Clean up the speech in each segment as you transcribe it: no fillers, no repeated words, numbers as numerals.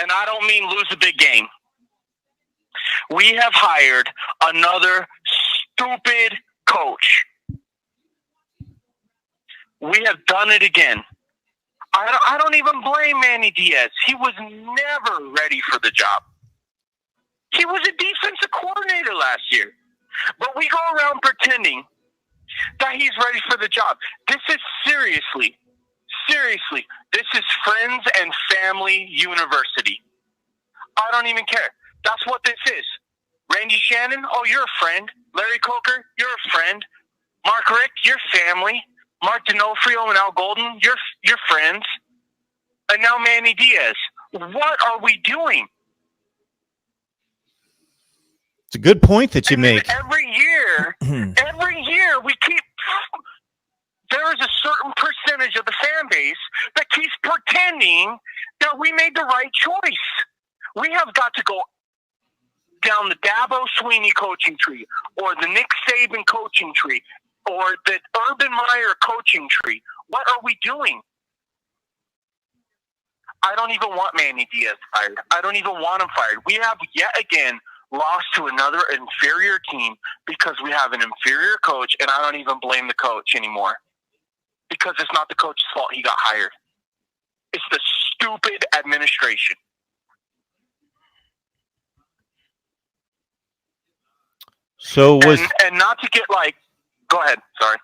and I don't mean lose a big game. We have hired another stupid coach. We have done it again. I don't even blame Manny Diaz. He was never ready for the job. He was a defensive coordinator last year. But we go around pretending that he's ready for the job. This is seriously, this is friends and family university. I don't even care. That's what this is. Randy Shannon, oh, you're a friend. Larry Coker, you're a friend. Mark Rick, you're family. Mark D'Onofrio and Al Golden, you're friends. And now Manny Diaz. What are we doing? It's a good point that you make. Every year we keep... There is a certain percentage of the fan base that keeps pretending that we made the right choice. We have got to go down the Dabo Sweeney coaching tree or the Nick Saban coaching tree or the Urban Meyer coaching tree. What are we doing? I don't even want Manny Diaz fired. I don't even want him fired. We have yet again lost to another inferior team because we have an inferior coach, and I don't even blame the coach anymore because it's not the coach's fault he got hired. It's the stupid administration. So was and not to get like, go ahead. Sorry.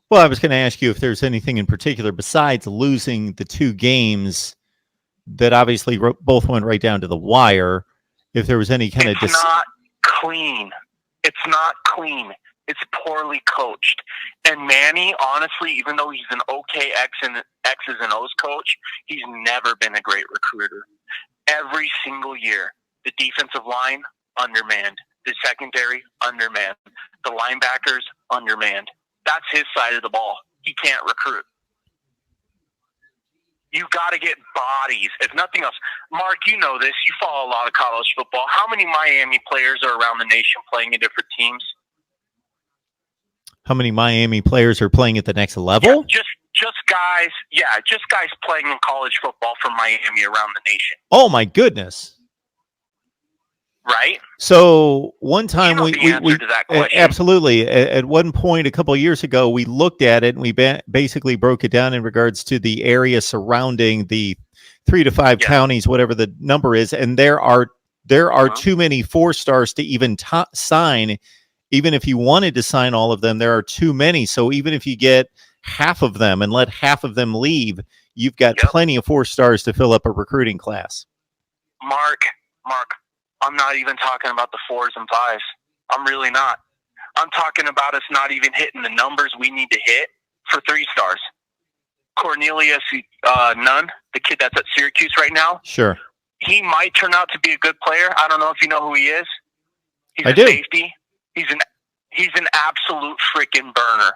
Well, I was going to ask you if there's anything in particular besides losing the two games that obviously both went right down to the wire. If there was any kind of... It's not clean. It's not clean. It's poorly coached. And Manny, honestly, even though he's an okay X's and O's coach, he's never been a great recruiter. Every single year, the defensive line, undermanned. The secondary, undermanned. The linebackers, undermanned. That's his side of the ball. He can't recruit. You got to get bodies, if nothing else. Mark, you know this. You follow a lot of college football. How many Miami players are around the nation playing in different teams? How many Miami players are playing at the next level? Yeah, just guys. Yeah, just guys playing in college football from Miami around the nation. Oh my goodness! Right. So one time we to that question. Absolutely. At one point a couple of years ago, we looked at it and we basically broke it down in regards to the area surrounding the 3 to 5 counties, whatever the number is, and there are too many 4-stars to even sign. Even if you wanted to sign all of them, there are too many. So even if you get half of them and let half of them leave, you've got plenty of 4-stars to fill up a recruiting class. Mark, I'm not even talking about the 4s and 5s. I'm really not. I'm talking about us not even hitting the numbers we need to hit for 3-stars. Cornelius Nunn, the kid that's at Syracuse right now. Sure. He might turn out to be a good player. I don't know if you know who he is. He's a safety. He's an absolute freaking burner.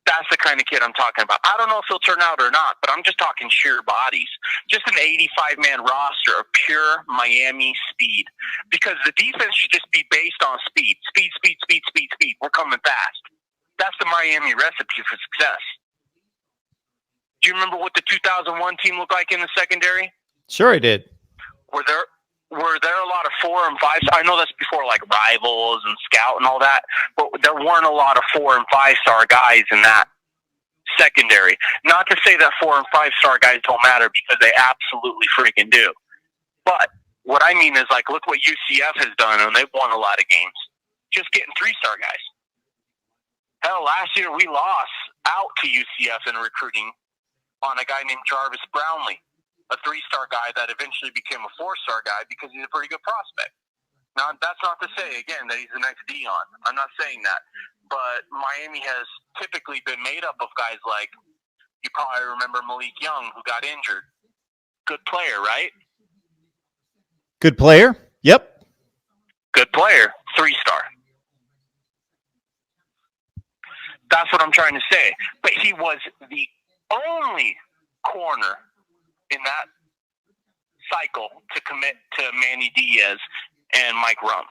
That's the kind of kid I'm talking about. I don't know if he'll turn out or not, but I'm just talking sheer bodies. Just an 85-man roster of pure Miami speed. Because the defense should just be based on speed. Speed. We're coming fast. That's the Miami recipe for success. Do you remember what the 2001 team looked like in the secondary? Sure I did. Were there a lot of 4 and 5? I know that's before like Rivals and Scout and all that, but there weren't a lot of 4 and 5-star guys in that secondary. Not to say that 4 and 5-star guys don't matter, because they absolutely freaking do. But what I mean is, like, look what UCF has done, and they've won a lot of games. Just getting 3-star guys. Hell, last year we lost out to UCF in recruiting on a guy named Jarvis Brownlee, a 3-star guy that eventually became a 4-star guy because he's a pretty good prospect. Now, that's not to say, again, that he's the next Dion. I'm not saying that. But Miami has typically been made up of guys like, you probably remember Malik Young, who got injured. Good player, right? Good player? Yep. Good player. 3-star. That's what I'm trying to say. But he was the only corner in that cycle to commit to Manny Diaz and Mike Rumpf.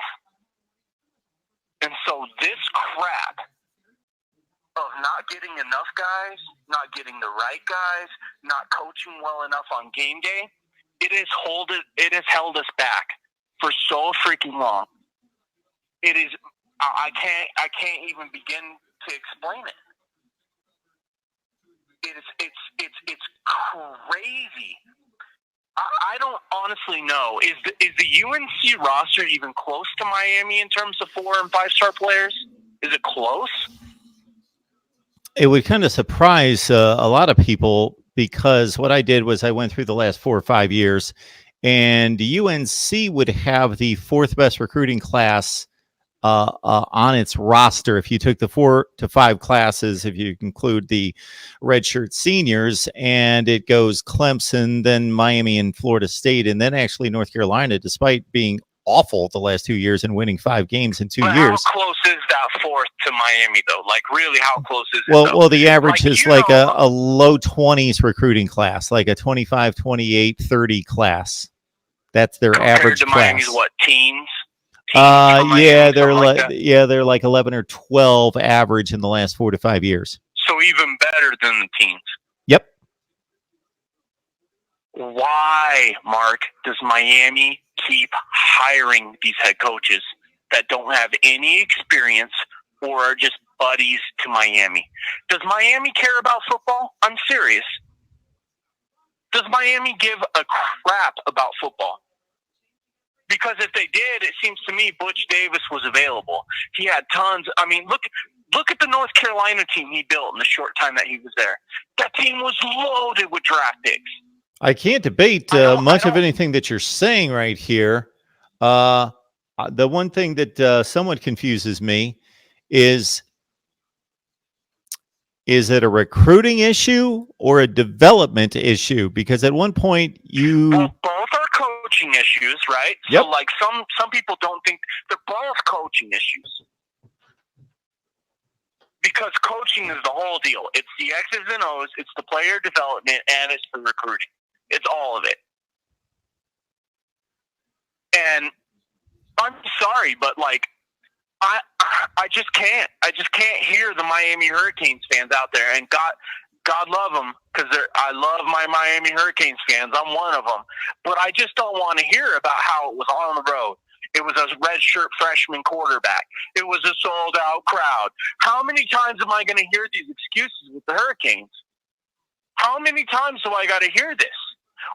And so this crap of not getting enough guys, not getting the right guys, not coaching well enough on game day, It has held us back for so freaking long. It is. I can't even begin to explain it. It's crazy. I don't honestly know. Is the UNC roster even close to Miami in terms of 4 and 5 star players? Is it close? It would kind of surprise a lot of people, because what I did was I went through the last 4 or 5 years, and UNC would have the 4th best recruiting class on its roster if you took the 4 to 5 classes, if you include the redshirt seniors, and it goes Clemson, then Miami and Florida State, and then actually North Carolina, despite being awful the last 2 years and winning 5 games in 2 years. How close is that 4th to Miami, though? Like, really, how close is it? Well, the average is like a low 20s recruiting class, like a 25, 28, 30 class. That's their average to class. Miami's what, teens? Yeah, they're they're like 11 or 12 average in the last 4 to 5 years. So even better than the teens. Yep. Why, Mark, does Miami keep hiring these head coaches that don't have any experience or are just buddies to Miami? Does Miami care about football? I'm serious. Does Miami give a crap about football? Because if they did, it seems to me Butch Davis was available. He had tons. I mean, look at the North Carolina team he built in the short time that he was there. That team was loaded with draft picks. I can't debate much of anything that you're saying right here. The one thing that somewhat confuses me is it a recruiting issue or a development issue? Because at one point both are coaching issues, right? Yep. So like some people don't think they're both coaching issues. Because coaching is the whole deal. It's the X's and O's, it's the player development, and it's the recruiting. It's all of it. And I'm sorry, but like I just can't. I just can't hear the Miami Hurricanes fans out there. And God love them, because I love my Miami Hurricanes fans. I'm one of them. But I just don't want to hear about how it was on the road. It was a redshirt freshman quarterback. It was a sold-out crowd. How many times am I going to hear these excuses with the Hurricanes? How many times do I got to hear this?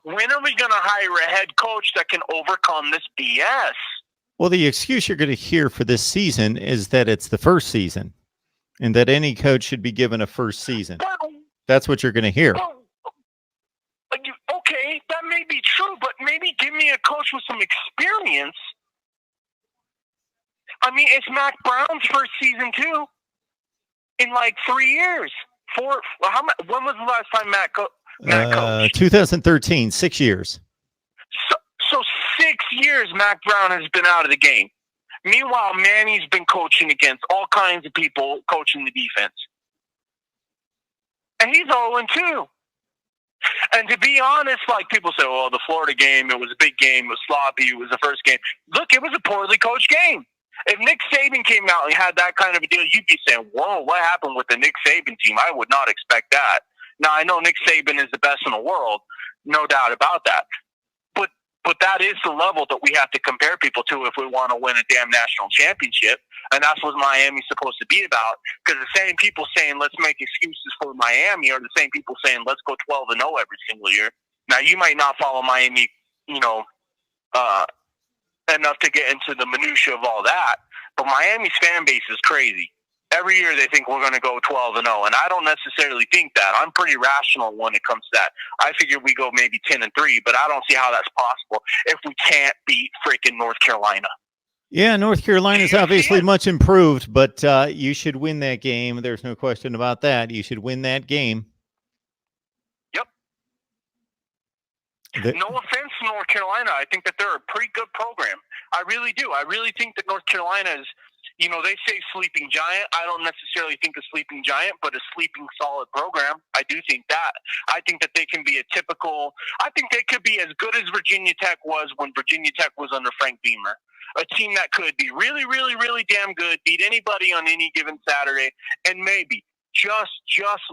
When are we going to hire a head coach that can overcome this BS? Well, the excuse you're going to hear for this season is that it's the first season and that any coach should be given a first season. That's what you're going to hear. Okay, that may be true, but maybe give me a coach with some experience. I mean, it's Mac Brown's first season, too, in like 3 years. When was the last time Mac coached? 2013, 6 years. So 6 years Mac Brown has been out of the game. Meanwhile, Manny's been coaching against all kinds of people coaching the defense. And he's 0-2. And to be honest, like people say, well, the Florida game, it was a big game, it was sloppy, it was the first game. Look, it was a poorly coached game. If Nick Saban came out and had that kind of a deal, you'd be saying, whoa, what happened with the Nick Saban team? I would not expect that. Now, I know Nick Saban is the best in the world, no doubt about that. But that is the level that we have to compare people to if we want to win a damn national championship. And that's what Miami's supposed to be about. Because the same people saying, let's make excuses for Miami, are the same people saying, let's go 12-0 every single year. Now, you might not follow Miami, enough to get into the minutia of all that. But Miami's fan base is crazy. Every year they think we're going to go 12-0, and I don't necessarily think that. I'm pretty rational when it comes to that. I figure we go maybe 10-3, but I don't see how that's possible if we can't beat freaking North Carolina. Yeah, North Carolina is obviously much improved, but you should win that game. There's no question about that. You should win that game. Yep. No offense to North Carolina. I think that they're a pretty good program. I really do. I really think that North Carolina is, they say sleeping giant. I don't necessarily think a sleeping giant, but a sleeping solid program. I do think that. I think that they can be I think they could be as good as Virginia Tech was when Virginia Tech was under Frank Beamer. A team that could be really, really, really damn good, beat anybody on any given Saturday, and maybe, just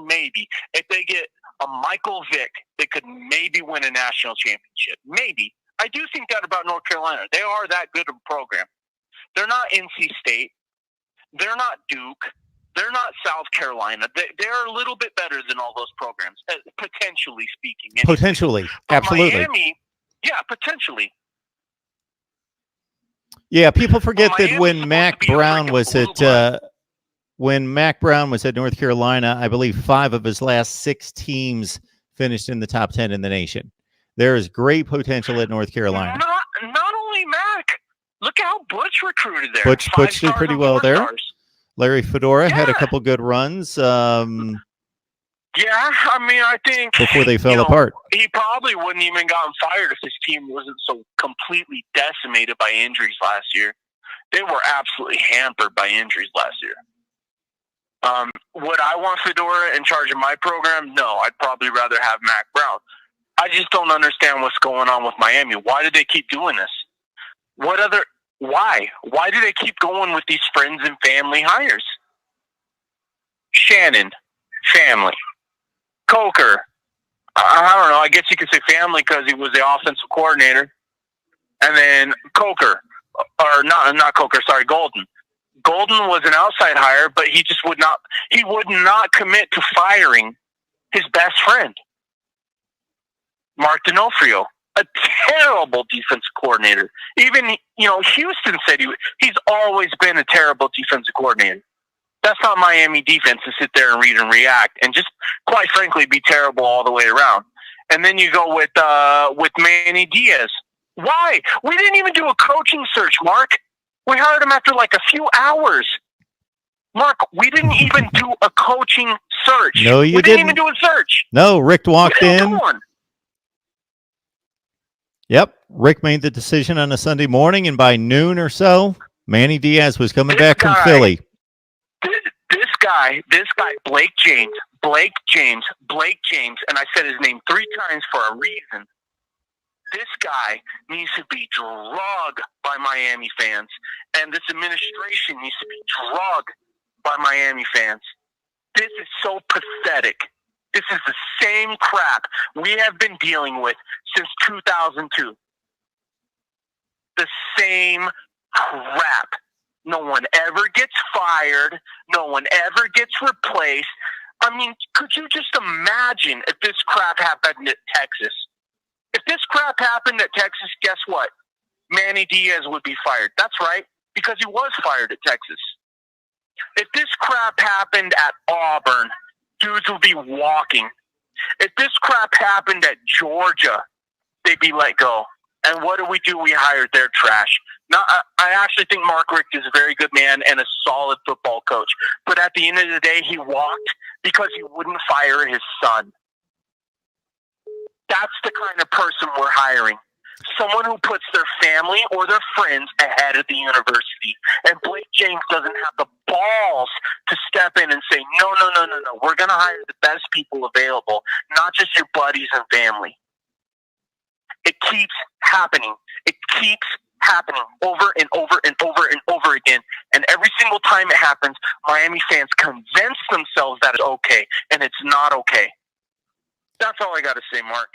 maybe, if they get a Michael Vick that could maybe win a national championship. Maybe. I do think that about North Carolina. They are that good of a program. They're not NC State. They're not Duke. They're not South Carolina. They're a little bit better than all those programs, potentially speaking. Anyway. Potentially. But Absolutely. Miami, yeah, potentially. Yeah, people forget that Miami's when supposed Mac to be a Brown freaking was blue at blood. when Mac Brown was at North Carolina, I believe 5 of his last 6 teams finished in the top 10 in the nation. There is great potential at North Carolina. Not only Mac. Look how Butch recruited there. Butch did pretty well there. Stars. Larry Fedora had a Yeah. couple good runs Yeah, I mean, I think before they fell apart. He probably wouldn't even gotten fired if his team wasn't so completely decimated by injuries last year. They were absolutely hampered by injuries last year. Would I want Fedora in charge of my program? No, I'd probably rather have Mac Brown. I just don't understand what's going on with Miami. Why do they keep doing this? Why? Why do they keep going with these friends and family hires? Shannon, family. Coker, I don't know. I guess you could say family because he was the offensive coordinator. And then Coker, or not Coker, sorry, Golden. Golden was an outside hire, but he just would not commit to firing his best friend, Mark D'Onofrio, a terrible defensive coordinator. Even, Houston said he's always been a terrible defensive coordinator. That's not Miami defense to sit there and read and react and just, quite frankly, be terrible all the way around. And then you go with Manny Diaz. Why? We didn't even do a coaching search, Mark. We hired him after like a few hours. Mark, we didn't even do a coaching search. No, you we didn't. even do a search. No, Rick walked in. Come on. Yep, Rick made the decision on a Sunday morning, and by noon or so, Manny Diaz was coming back from Philly. This guy, Blake James, and I said his name 3 times for a reason. This guy needs to be drugged by Miami fans, and this administration needs to be drugged by Miami fans. This is so pathetic. This is the same crap we have been dealing with since 2002. The same crap. No one ever gets fired. No one ever gets replaced. I mean, could you just imagine if this crap happened at Texas? If this crap happened at Texas, guess what? Manny Diaz would be fired. That's right, because he was fired at Texas. If this crap happened at Auburn, dudes would be walking. If this crap happened at Georgia, they'd be let go. And what do? We hired their trash. Now, I actually think Mark Richt is a very good man and a solid football coach. But at the end of the day, he walked because he wouldn't fire his son. That's the kind of person we're hiring. Someone who puts their family or their friends ahead of the university. And Blake James doesn't have the balls to step in and say, no. We're going to hire the best people available, not just your buddies and family. It keeps happening. It keeps happening over and over and over and over again. And every single time it happens, Miami fans convince themselves that it's okay, and it's not okay. That's all I got to say, Mark.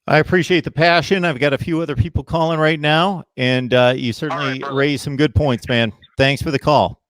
I appreciate the passion. I've got a few other people calling right now, and you certainly raised some good points, man. Thanks for the call.